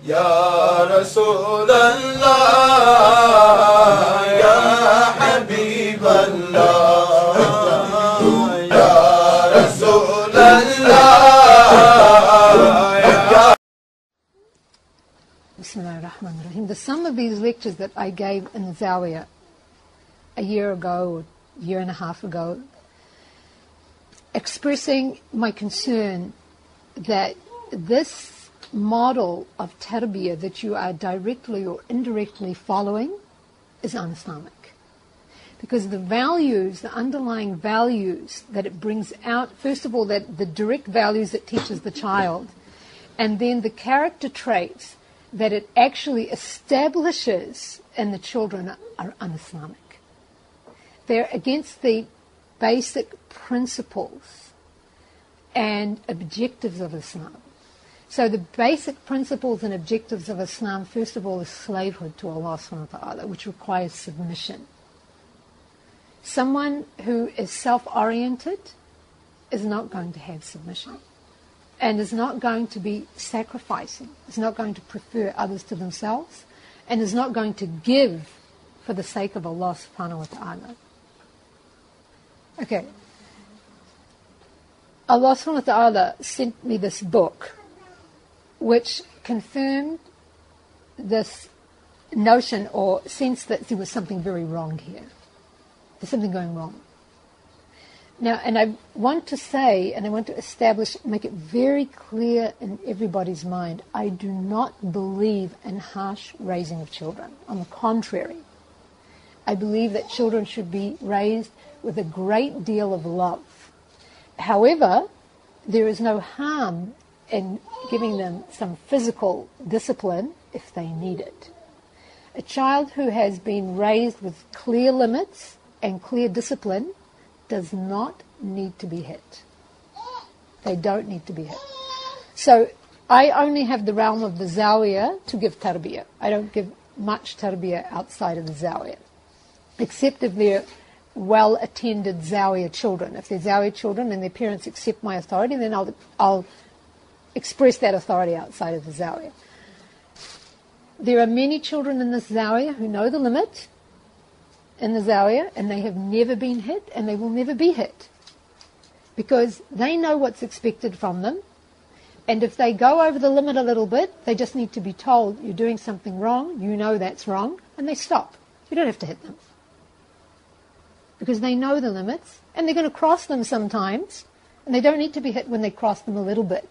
Ya Rasulallah, Ya Habiballah, Ya Rasulallah, Ya. Bismillahirrahmanirrahim. The sum of these lectures that I gave in the Zawiya a year ago, or a year and a half ago, expressing my concern that this model of tarbiyya that you are directly or indirectly following is un-Islamic. Because the values, the underlying values that it brings out, first of all, that the direct values it teaches the child, and then the character traits that it actually establishes in the children are un-Islamic. They're against the basic principles and objectives of Islam. So the basic principles and objectives of Islam, first of all, is slavehood to Allah subhanahu wa ta'ala, which requires submission. Someone who is self-oriented is not going to have submission and is not going to be sacrificing, is not going to prefer others to themselves, and is not going to give for the sake of Allah subhanahu wa ta'ala. Okay. Allah subhanahu wa ta'ala sent me this book which confirmed this notion or sense that there was something very wrong here. There's something going wrong. Now, and I want to say, and I want to establish, make it very clear in everybody's mind, I do not believe in harsh raising of children. On the contrary, I believe that children should be raised with a great deal of love. However, there is no harm in giving them some physical discipline if they need it. A child who has been raised with clear limits and clear discipline does not need to be hit. They don't need to be hit. So I only have the realm of the Zawiya to give tarbiyya. I don't give much tarbiyya outside of the Zawiya, except if they're well-attended Zawiya children. If they're Zawiya children and their parents accept my authority, then I'll express that authority outside of the Zawiya. There are many children in this Zawiya who know the limit in the Zawiya, and they have never been hit, and they will never be hit. Because they know what's expected from them, and if they go over the limit a little bit, they just need to be told, you're doing something wrong, you know that's wrong, and they stop. You don't have to hit them. Because they know the limits, and they're going to cross them sometimes, and they don't need to be hit when they cross them a little bit,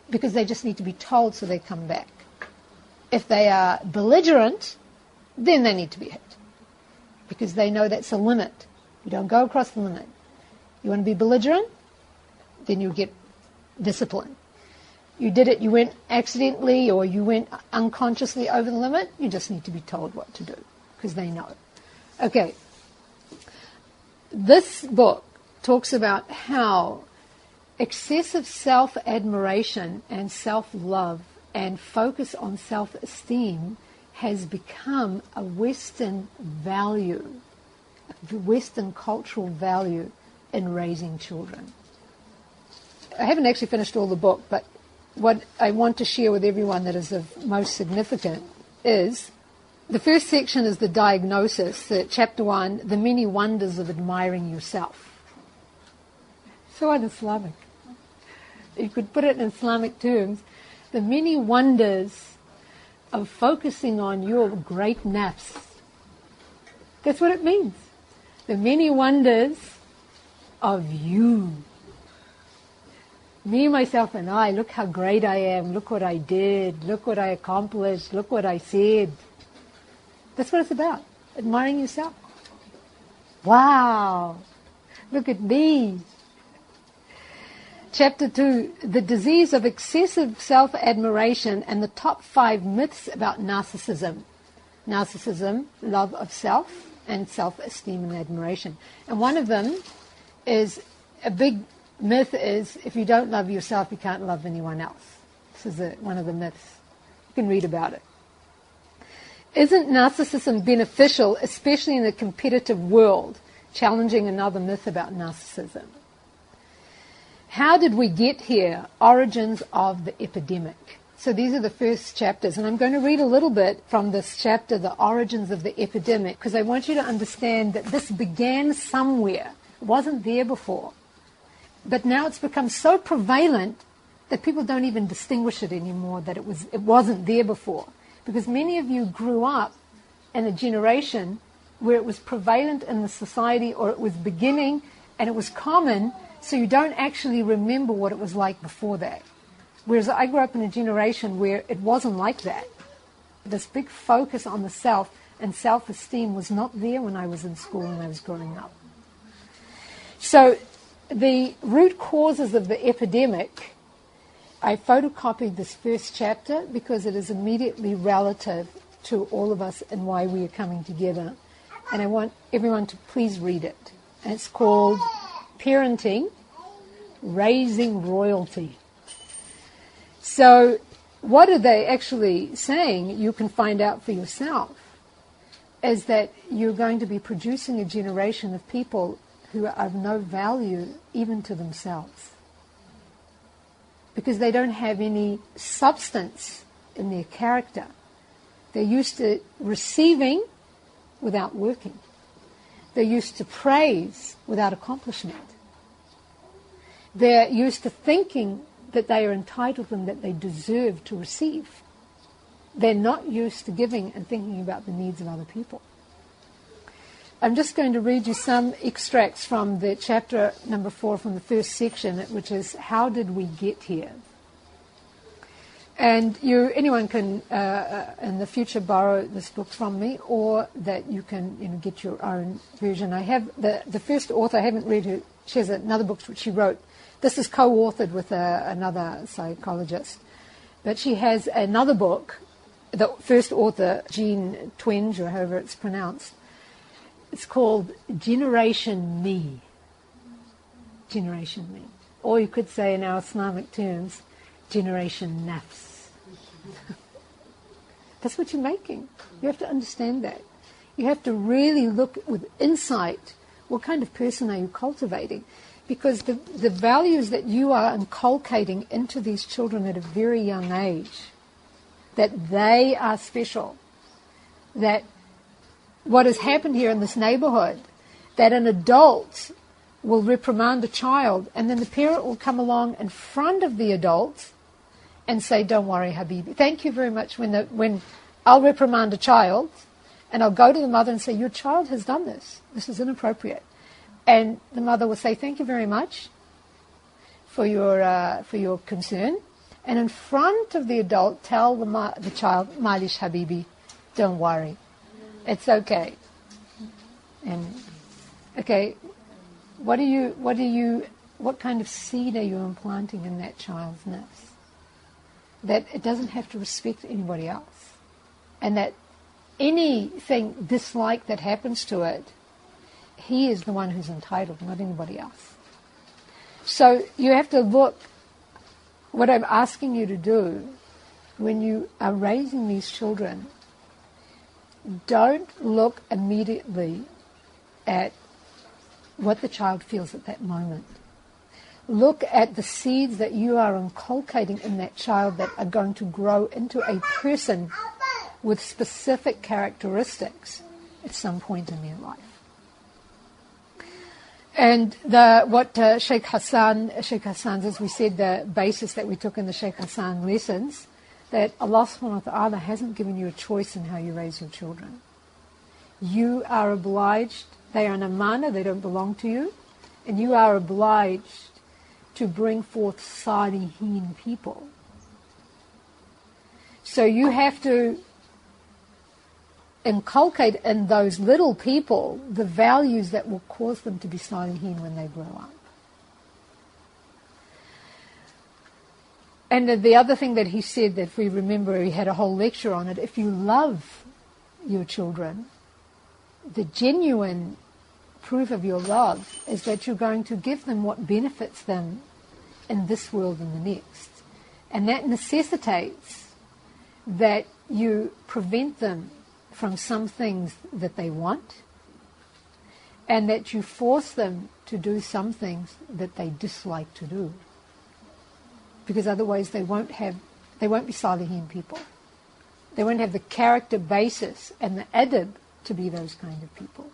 because they just need to be told so they come back. If they are belligerent, then they need to be hit, because they know that's a limit. You don't go across the limit. You want to be belligerent, then you get discipline. You did it, you went accidentally or you went unconsciously over the limit, you just need to be told what to do, because they know. Okay. This book talks about how excessive self-admiration and self-love and focus on self-esteem has become a Western value, a Western cultural value in raising children. I haven't actually finished all the book, but what I want to share with everyone that is of most significant is the first section is the diagnosis, chapter 1, the many wonders of admiring yourself. So un-Islamic. You could put it in Islamic terms, the many wonders of focusing on your great nafs. That's what it means. The many wonders of you. Me, myself, and I, look how great I am, look what I did, look what I accomplished, look what I said. That's what it's about, admiring yourself. Wow, look at me. Chapter 2, the disease of excessive self-admiration and the top 5 myths about narcissism. Narcissism, love of self, and self-esteem and admiration. And one of them is, a big myth is, if you don't love yourself, you can't love anyone else. This is one of the myths. You can read about it. Isn't narcissism beneficial, especially in a competitive world? Challenging another myth about narcissism. How did we get here? Origins of the epidemic. So these are the first chapters, and I'm going to read a little bit from this chapter, The Origins of the Epidemic, because I want you to understand that this began somewhere. It wasn't there before. But now it's become so prevalent that people don't even distinguish it anymore, that it wasn't there before. Because many of you grew up in a generation where it was prevalent in the society, or it was beginning and it was common, so you don't actually remember what it was like before that. Whereas I grew up in a generation where it wasn't like that. This big focus on the self and self-esteem was not there when I was in school and I was growing up. So the root causes of the epidemic, I photocopied this first chapter because it is immediately relative to all of us and why we are coming together. And I want everyone to please read it. And it's called Parenting, Raising Royalty. So what are they actually saying? You can find out for yourself, is that you're going to be producing a generation of people who are of no value even to themselves, because they don't have any substance in their character. They're used to receiving without working. They're used to praise without accomplishment. They're used to thinking that they are entitled and that they deserve to receive. They're not used to giving and thinking about the needs of other people. I'm just going to read you some extracts from the chapter number 4 from the first section, which is How Did We Get Here? And anyone can in the future borrow this book from me, or that you can get your own version. I have the first author, I haven't read her, she has another book which she wrote. This is co-authored with another psychologist. But she has another book, the first author, Jean Twenge, or however it's pronounced. It's called Generation Me. Generation Me. Or you could say in our Islamic terms, Generation Nafs. That's what you're making. You have to understand that. You have to really look with insight. What kind of person are you cultivating? Because the values that you are inculcating into these children at a very young age, that they are special, that what has happened here in this neighborhood, that an adult will reprimand a child, and then the parent will come along in front of the adult and say, "Don't worry, Habibi. Thank you very much." When I'll reprimand a child, and I'll go to the mother and say, "Your child has done this. This is inappropriate." And the mother will say, "Thank you very much for your concern." And in front of the adult, tell the child, "Malish Habibi, don't worry. It's okay." And okay, what kind of seed are you implanting in that child's nafs? That it doesn't have to respect anybody else. And that anything dislike that happens to it, he is the one who's entitled, not anybody else. So you have to look, what I'm asking you to do when you are raising these children, don't look immediately at what the child feels at that moment. Look at the seeds that you are inculcating in that child that are going to grow into a person with specific characteristics at some point in their life. And what Sheikh Hassan's, as we said, the basis that we took in the Sheikh Hassan lessons, that Allah subhanahu wa ta'ala hasn't given you a choice in how you raise your children. You are obliged, they are an amana, they don't belong to you, and you are obliged to bring forth salihin people. So you have to inculcate in those little people the values that will cause them to be salihin when they grow up. And the other thing that he said, that if we remember, he had a whole lecture on it, if you love your children, the genuine proof of your love is that you're going to give them what benefits them in this world and the next. And that necessitates that you prevent them from some things that they want, and that you force them to do some things that they dislike to do. Because otherwise they won't have they won't be Salihin people. They won't have the character basis and the adab to be those kind of people.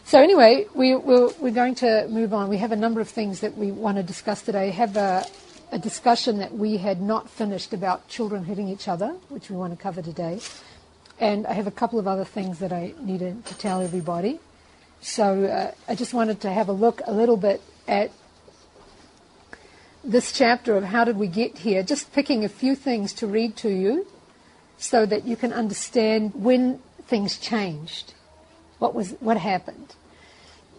So anyway, we're going to move on. We have a number of things that we want to discuss today. I have a discussion that we had not finished about children hitting each other, which we want to cover today. And I have a couple of other things that I needed to tell everybody. So I just wanted to have a look a little bit at this chapter of how did we get here, just picking a few things to read to you so that you can understand when things changed, what happened.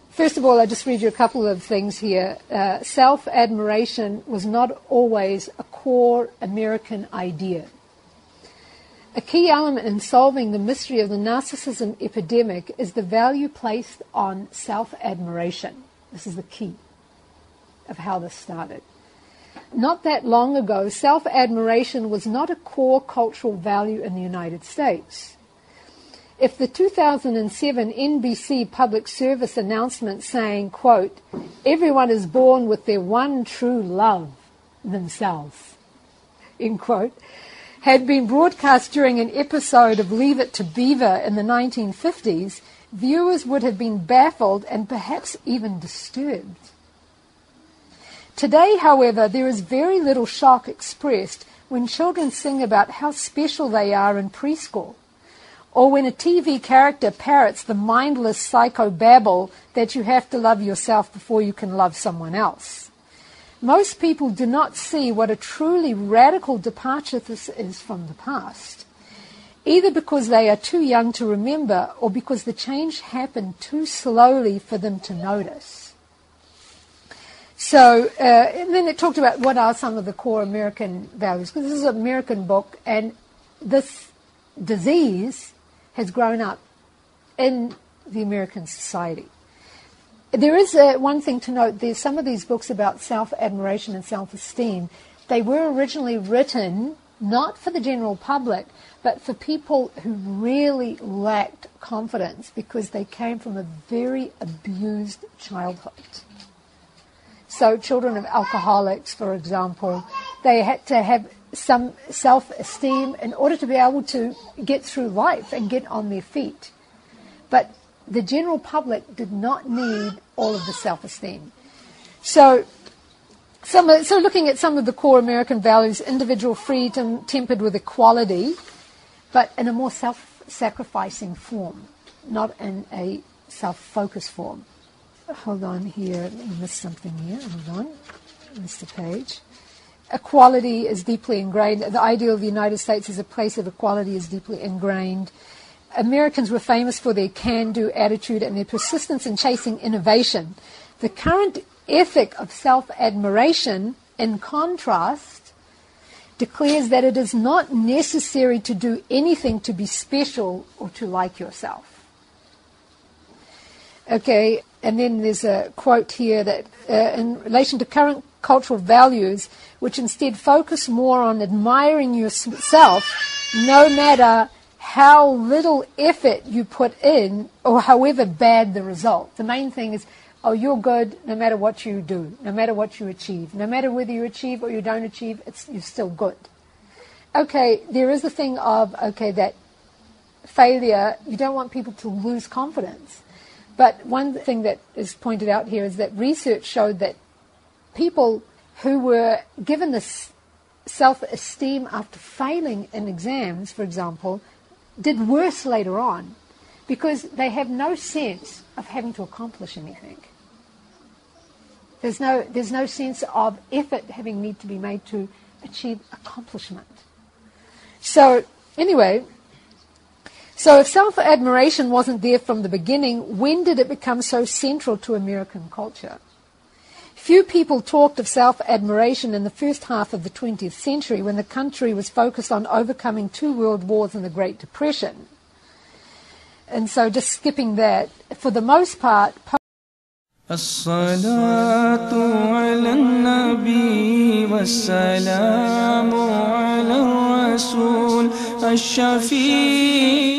First of all, I'll just read you a couple of things here. Self-admiration was not always a core American idea. A key element in solving the mystery of the narcissism epidemic is the value placed on self-admiration. This is the key of how this started. Not that long ago, self-admiration was not a core cultural value in the United States. If the 2007 NBC public service announcement saying, quote, "Everyone is born with their one true love, themselves," end quote, had been broadcast during an episode of Leave It to Beaver in the 1950s, viewers would have been baffled and perhaps even disturbed. Today, however, there is very little shock expressed when children sing about how special they are in preschool, or when a TV character parrots the mindless psychobabble that you have to love yourself before you can love someone else. Most people do not see what a truly radical departure this is from the past, either because they are too young to remember or because the change happened too slowly for them to notice. So, and then it talked about what are some of the core American values, because this is an American book, and this disease has grown up in the American society. There is one thing to note. There's some of these books about self-admiration and self-esteem. They were originally written not for the general public, but for people who really lacked confidence because they came from a very abused childhood. So children of alcoholics, for example, they had to have some self-esteem in order to be able to get through life and get on their feet. But the general public did not need all of the self-esteem. So looking at some of the core American values, individual freedom tempered with equality, but in a more self-sacrificing form, not in a self-focused form. Hold on here, I missed something here, hold on, missed a page. Equality is deeply ingrained. The ideal of the United States as a place of equality is deeply ingrained. Americans were famous for their can-do attitude and their persistence in chasing innovation. The current ethic of self-admiration, in contrast, declares that it is not necessary to do anything to be special or to like yourself. Okay, and then there's a quote here that in relation to current cultural values, which instead focus more on admiring yourself, no matter how little effort you put in or however bad the result. The main thing is, oh, you're good no matter what you do, no matter what you achieve. No matter whether you achieve or you don't achieve, you're still good. Okay, there is a thing of, okay, that failure, you don't want people to lose confidence. But one thing that is pointed out here is that research showed that people who were given this self-esteem after failing in exams, for example, did worse later on because they have no sense of having to accomplish anything. There's no sense of effort having need to be made to achieve accomplishment. So anyway, so if self-admiration wasn't there from the beginning, when did it become so central to American culture? Few people talked of self-admiration in the first half of the 20th century when the country was focused on overcoming 2 world wars and the Great Depression. And so just skipping that, for the most part... الصلاة على النبي والسلام على الرسول الشفيع